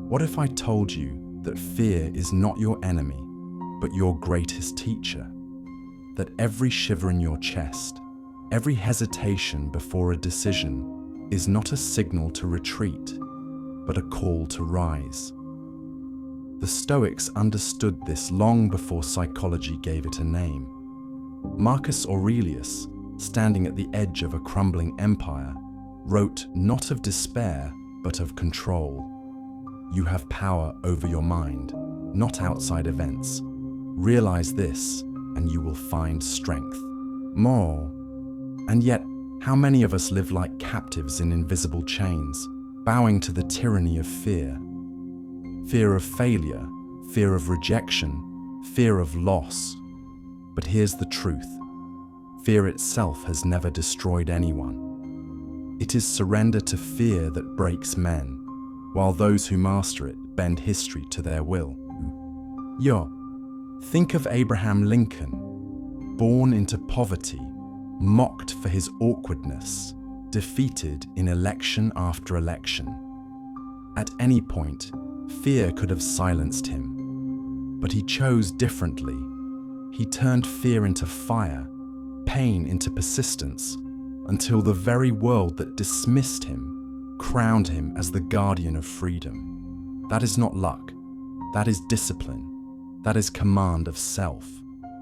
What if I told you that fear is not your enemy, but your greatest teacher? That every shiver in your chest, every hesitation before a decision is not a signal to retreat, but a call to rise. The Stoics understood this long before psychology gave it a name. Marcus Aurelius, standing at the edge of a crumbling empire, wrote not of despair, but of control. You have power over your mind, not outside events. Realize this, and you will find strength. More. And yet, how many of us live like captives in invisible chains, bowing to the tyranny of fear? Fear of failure, fear of rejection, fear of loss. But here's the truth. Fear itself has never destroyed anyone. It is surrender to fear that breaks men, while those who master it bend history to their will. Think of Abraham Lincoln, born into poverty, mocked for his awkwardness, defeated in election after election. At any point, fear could have silenced him, but he chose differently. He turned fear into fire, pain into persistence, until the very world that dismissed him crowned him as the guardian of freedom. That is not luck. That is discipline. That is command of self.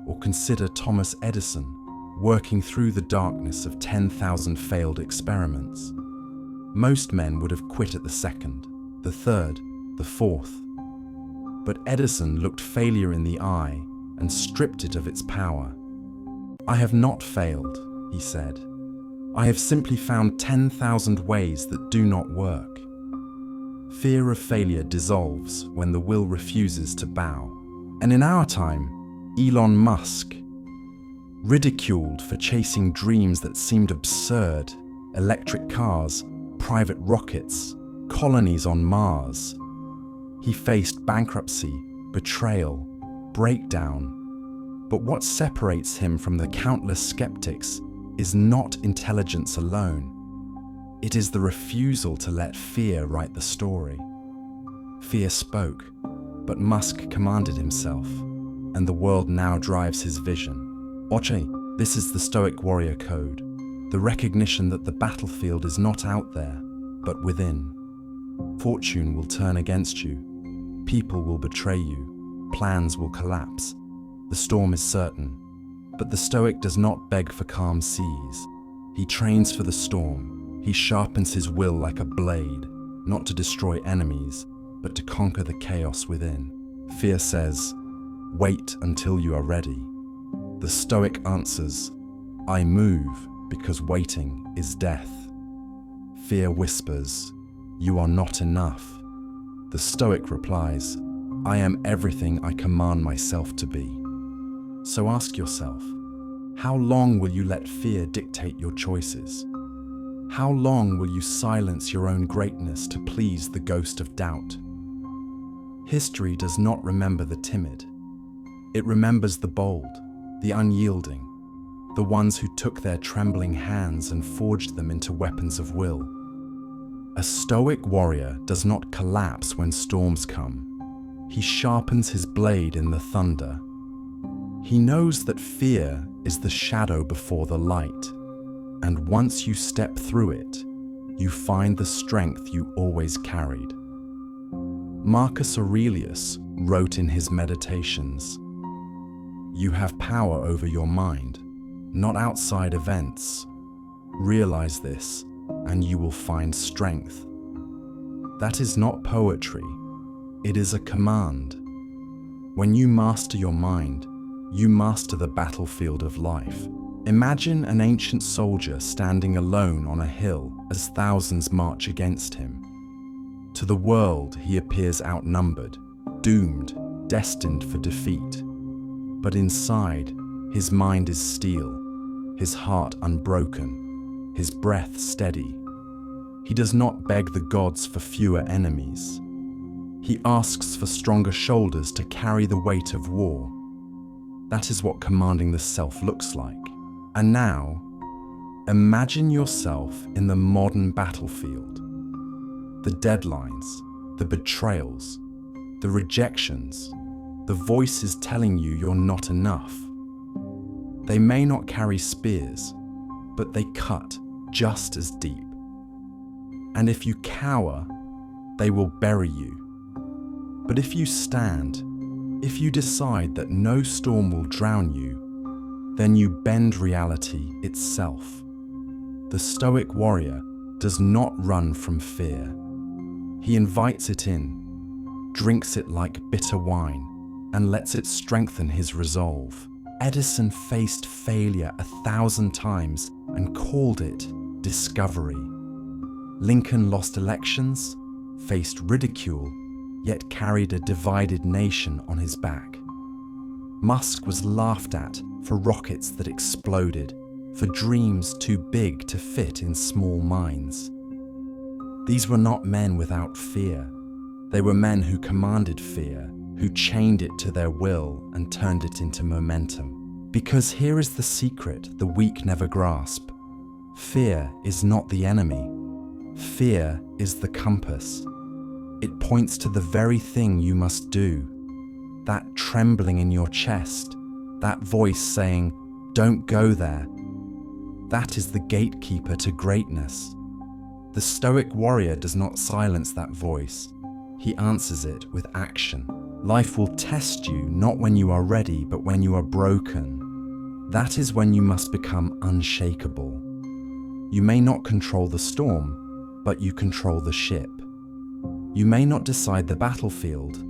Or consider Thomas Edison working through the darkness of 10,000 failed experiments. Most men would have quit at the second, the third, the fourth. But Edison looked failure in the eye and stripped it of its power. I have not failed, he said. I have simply found 10,000 ways that do not work. Fear of failure dissolves when the will refuses to bow. And in our time, Elon Musk, ridiculed for chasing dreams that seemed absurd, electric cars, private rockets, colonies on Mars. He faced bankruptcy, betrayal, breakdown. But what separates him from the countless skeptics is not intelligence alone. It is the refusal to let fear write the story. Fear spoke, but Musk commanded himself, and the world now drives his vision. This is the Stoic Warrior Code, the recognition that the battlefield is not out there, but within. Fortune will turn against you, people will betray you, plans will collapse. The storm is certain, but the Stoic does not beg for calm seas. He trains for the storm. He sharpens his will like a blade, not to destroy enemies, but to conquer the chaos within. Fear says, wait until you are ready. The Stoic answers, I move because waiting is death. Fear whispers, you are not enough. The Stoic replies, I am everything I command myself to be. So ask yourself, how long will you let fear dictate your choices? How long will you silence your own greatness to please the ghost of doubt? History does not remember the timid. It remembers the bold, the unyielding, the ones who took their trembling hands and forged them into weapons of will. A Stoic warrior does not collapse when storms come. He sharpens his blade in the thunder. He knows that fear is the shadow before the light, and once you step through it, you find the strength you always carried. Marcus Aurelius wrote in his Meditations, you have power over your mind, not outside events. Realize this, and you will find strength. That is not poetry, it is a command. When you master your mind, you master the battlefield of life. Imagine an ancient soldier standing alone on a hill as thousands march against him. To the world, he appears outnumbered, doomed, destined for defeat. But inside, his mind is steel, his heart unbroken, his breath steady. He does not beg the gods for fewer enemies. He asks for stronger shoulders to carry the weight of war. That is what commanding the self looks like. And now, imagine yourself in the modern battlefield. The deadlines, the betrayals, the rejections, the voices telling you you're not enough. They may not carry spears, but they cut just as deep. And if you cower, they will bury you. But if you stand, if you decide that no storm will drown you, then you bend reality itself. The Stoic warrior does not run from fear. He invites it in, drinks it like bitter wine, and lets it strengthen his resolve. Edison faced failure 1,000 times and called it discovery. Lincoln lost elections, faced ridicule, yet carried a divided nation on his back. Musk was laughed at for rockets that exploded, for dreams too big to fit in small minds. These were not men without fear. They were men who commanded fear, who chained it to their will and turned it into momentum. Because here is the secret the weak never grasp. Fear is not the enemy. Fear is the compass. It points to the very thing you must do. That trembling in your chest, that voice saying, "Don't go there." That is the gatekeeper to greatness. The Stoic warrior does not silence that voice. He answers it with action. Life will test you not when you are ready, but when you are broken. That is when you must become unshakable. You may not control the storm, but you control the ship. You may not decide the battlefield,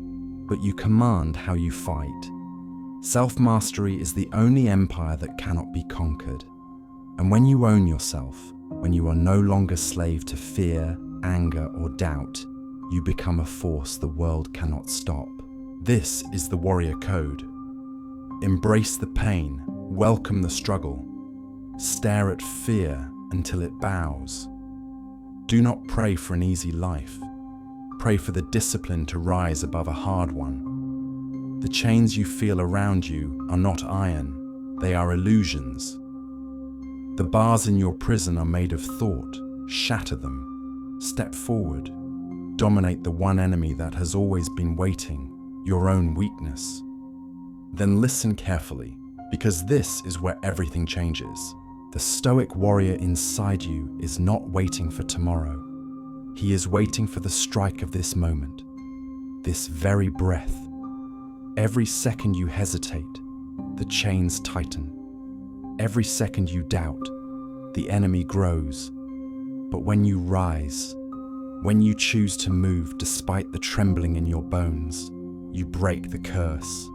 but you command how you fight. Self-mastery is the only empire that cannot be conquered. And when you own yourself, when you are no longer slave to fear, anger, or doubt, you become a force the world cannot stop. This is the Warrior Code. Embrace the pain, welcome the struggle. Stare at fear until it bows. Do not pray for an easy life. Pray for the discipline to rise above a hard one. The chains you feel around you are not iron, they are illusions. The bars in your prison are made of thought. Shatter them. Step forward. Dominate the one enemy that has always been waiting, your own weakness. Then listen carefully, because this is where everything changes. The Stoic warrior inside you is not waiting for tomorrow. He is waiting for the strike of this moment, this very breath. Every second you hesitate, the chains tighten. Every second you doubt, the enemy grows. But when you rise, when you choose to move despite the trembling in your bones, you break the curse.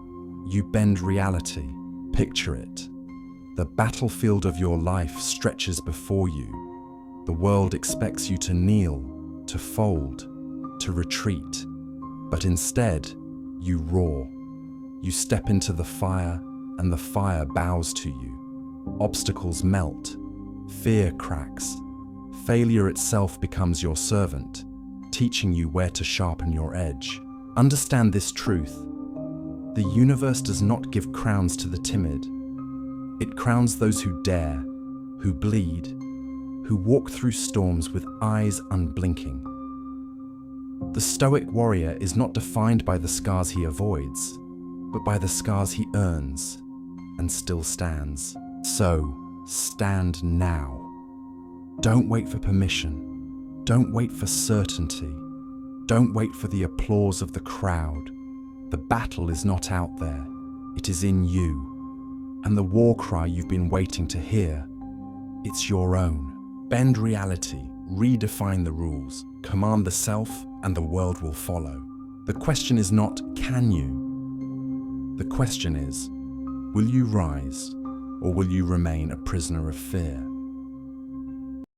You bend reality. Picture it. The battlefield of your life stretches before you. The world expects you to kneel, to fold, to retreat. But instead, you roar. You step into the fire, and the fire bows to you. Obstacles melt, fear cracks, failure itself becomes your servant, teaching you where to sharpen your edge. Understand this truth. The universe does not give crowns to the timid. It crowns those who dare, who bleed, who walk through storms with eyes unblinking. The Stoic warrior is not defined by the scars he avoids, but by the scars he earns and still stands. So, stand now. Don't wait for permission. Don't wait for certainty. Don't wait for the applause of the crowd. The battle is not out there. It is in you. And the war cry you've been waiting to hear, it's your own. Bend reality, redefine the rules, command the self, and the world will follow. The question is not, can you? The question is, will you rise? Or will you remain a prisoner of fear?